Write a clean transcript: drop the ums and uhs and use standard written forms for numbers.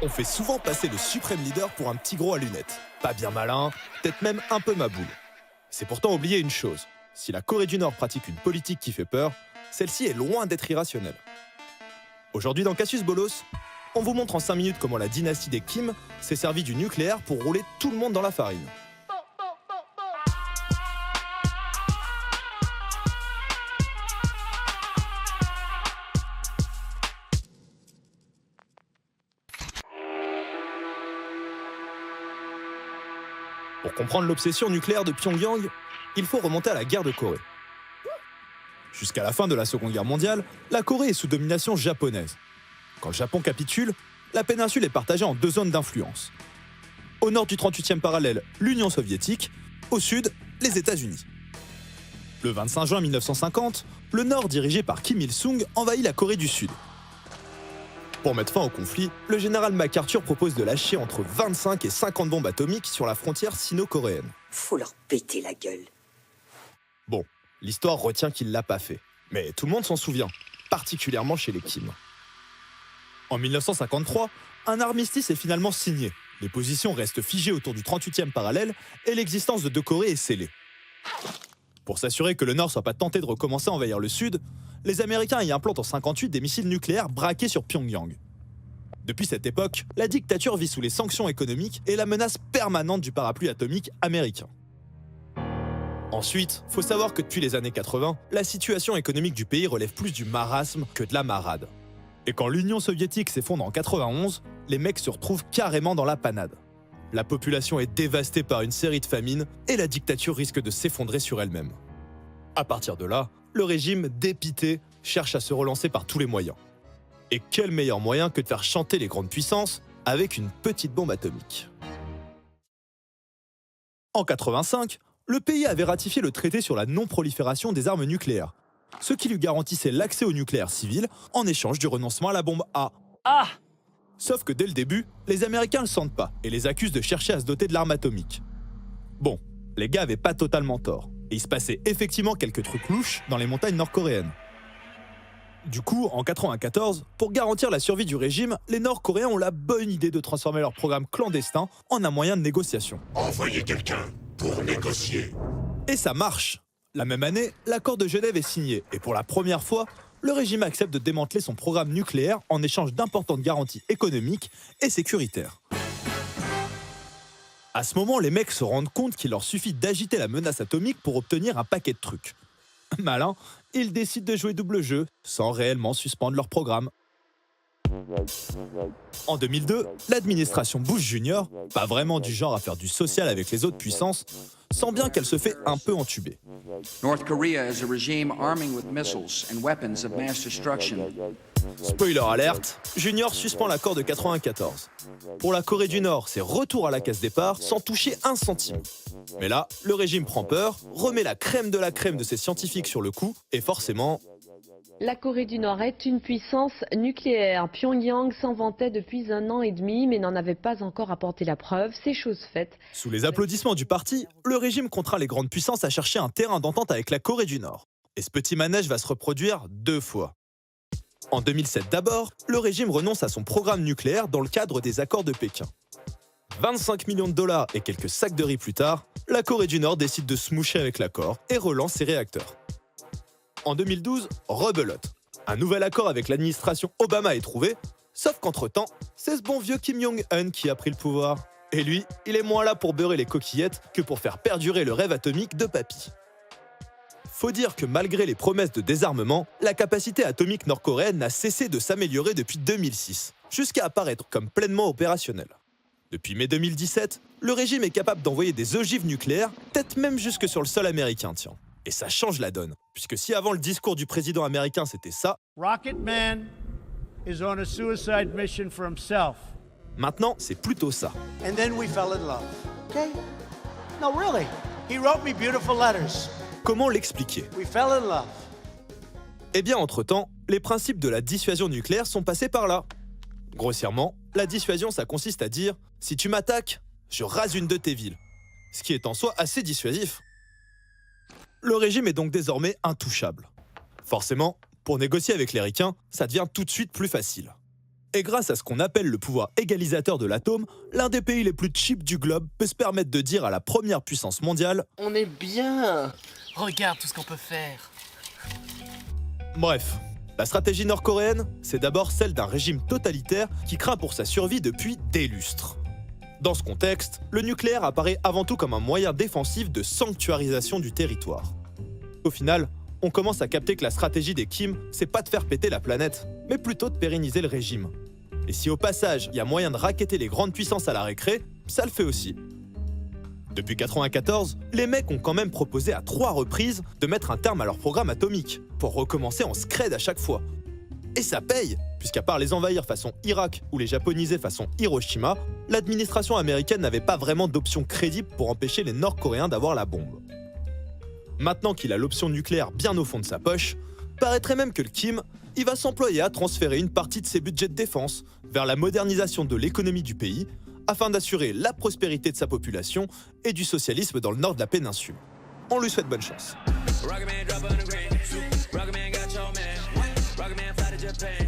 On fait souvent passer le suprême leader pour un petit gros à lunettes. Pas bien malin, peut-être même un peu maboule. C'est pourtant oublier une chose. Si la Corée du Nord pratique une politique qui fait peur, celle-ci est loin d'être irrationnelle. Aujourd'hui dans Cassius Bolos, on vous montre en 5 minutes comment la dynastie des Kim s'est servie du nucléaire pour rouler tout le monde dans la farine. Pour comprendre l'obsession nucléaire de Pyongyang, il faut remonter à la guerre de Corée. Jusqu'à la fin de la Seconde Guerre mondiale, la Corée est sous domination japonaise. Quand le Japon capitule, la péninsule est partagée en 2 zones d'influence. Au nord du 38e parallèle, l'Union soviétique, au sud, les États-Unis. Le 25 juin 1950, le nord dirigé par Kim Il-sung envahit la Corée du Sud. Pour mettre fin au conflit, le général MacArthur propose de lâcher entre 25 et 50 bombes atomiques sur la frontière sino-coréenne. Faut leur péter la gueule. Bon, l'histoire retient qu'il l'a pas fait. Mais tout le monde s'en souvient, particulièrement chez les Kim. En 1953, un armistice est finalement signé. Les positions restent figées autour du 38e parallèle et l'existence de 2 Corées est scellée. Pour s'assurer que le Nord soit pas tenté de recommencer à envahir le Sud, les Américains y implantent en 1958 des missiles nucléaires braqués sur Pyongyang. Depuis cette époque, la dictature vit sous les sanctions économiques et la menace permanente du parapluie atomique américain. Ensuite, faut savoir que depuis les années 80, la situation économique du pays relève plus du marasme que de la marade. Et quand l'Union soviétique s'effondre en 91, les mecs se retrouvent carrément dans la panade. La population est dévastée par une série de famines et la dictature risque de s'effondrer sur elle-même. À partir de là, le régime, dépité, cherche à se relancer par tous les moyens. Et quel meilleur moyen que de faire chanter les grandes puissances avec une petite bombe atomique. En 85, le pays avait ratifié le traité sur la non-prolifération des armes nucléaires, ce qui lui garantissait l'accès au nucléaire civil en échange du renoncement à la bombe A. Sauf que dès le début, les Américains le sentent pas et les accusent de chercher à se doter de l'arme atomique. Bon, les gars avaient pas totalement tort, et il se passait effectivement quelques trucs louches dans les montagnes nord-coréennes. Du coup, en 1994, pour garantir la survie du régime, les Nord-Coréens ont la bonne idée de transformer leur programme clandestin en un moyen de négociation. Envoyez quelqu'un pour négocier. Et ça marche. La même année, l'accord de Genève est signé, et pour la première fois, le régime accepte de démanteler son programme nucléaire en échange d'importantes garanties économiques et sécuritaires. À ce moment, les mecs se rendent compte qu'il leur suffit d'agiter la menace atomique pour obtenir un paquet de trucs. Malin, ils décident de jouer double jeu, sans réellement suspendre leur programme. En 2002, l'administration Bush Jr., pas vraiment du genre à faire du social avec les autres puissances, sent bien qu'elle se fait un peu entuber. North Korea is a regime arming with missiles and weapons of mass destruction. Spoiler alerte, Junior suspend l'accord de 94. Pour la Corée du Nord, c'est retour à la case départ sans toucher un centime. Mais là, le régime prend peur, remet la crème de ses scientifiques sur le coup, et forcément... La Corée du Nord est une puissance nucléaire. Pyongyang s'en vantait depuis 1 an et demi, mais n'en avait pas encore apporté la preuve. C'est chose faite. Sous les applaudissements du parti, le régime contraint les grandes puissances à chercher un terrain d'entente avec la Corée du Nord. Et ce petit manège va se reproduire 2 fois. En 2007 d'abord, le régime renonce à son programme nucléaire dans le cadre des accords de Pékin. 25 millions de dollars et quelques sacs de riz plus tard, la Corée du Nord décide de se moucher avec l'accord et relance ses réacteurs. En 2012, rebelote. Un nouvel accord avec l'administration Obama est trouvé, sauf qu'entre-temps, c'est ce bon vieux Kim Jong-un qui a pris le pouvoir. Et lui, il est moins là pour beurrer les coquillettes que pour faire perdurer le rêve atomique de papy. Faut dire que malgré les promesses de désarmement, la capacité atomique nord-coréenne n'a cessé de s'améliorer depuis 2006, jusqu'à apparaître comme pleinement opérationnelle. Depuis mai 2017, le régime est capable d'envoyer des ogives nucléaires, peut-être même jusque sur le sol américain, tiens. Et ça change la donne, puisque si avant le discours du président américain c'était ça, Rocket Man is on a suicide mission for himself. Maintenant c'est plutôt ça. And then we fell in love. Okay? No, really. He wrote me beautiful letters. Comment l'expliquer? We fell in love. Eh bien entre-temps, les principes de la dissuasion nucléaire sont passés par là. Grossièrement, la dissuasion ça consiste à dire « si tu m'attaques, je rase une de tes villes », ce qui est en soi assez dissuasif. Le régime est donc désormais intouchable. Forcément, pour négocier avec les ricains, ça devient tout de suite plus facile. Et grâce à ce qu'on appelle le pouvoir égalisateur de l'atome, l'un des pays les plus cheap du globe peut se permettre de dire à la première puissance mondiale « On est bien. Regarde tout ce qu'on peut faire. » Bref, la stratégie nord-coréenne, c'est d'abord celle d'un régime totalitaire qui craint pour sa survie depuis des lustres. Dans ce contexte, le nucléaire apparaît avant tout comme un moyen défensif de sanctuarisation du territoire. Au final, on commence à capter que la stratégie des Kim, c'est pas de faire péter la planète, mais plutôt de pérenniser le régime. Et si au passage, il y a moyen de racketter les grandes puissances à la récré, ça le fait aussi. Depuis 1994, les mecs ont quand même proposé à 3 reprises de mettre un terme à leur programme atomique, pour recommencer en scred à chaque fois. Et ça paye, puisqu'à part les envahir façon Irak ou les japoniser façon Hiroshima, l'administration américaine n'avait pas vraiment d'option crédible pour empêcher les Nord-Coréens d'avoir la bombe. Maintenant qu'il a l'option nucléaire bien au fond de sa poche, paraîtrait même que le Kim, il va s'employer à transférer une partie de ses budgets de défense vers la modernisation de l'économie du pays, afin d'assurer la prospérité de sa population et du socialisme dans le nord de la péninsule. On lui souhaite bonne chance. Rocket Man, drop on the ground. Rocket Man got your man. Rocket Man fly to Japan.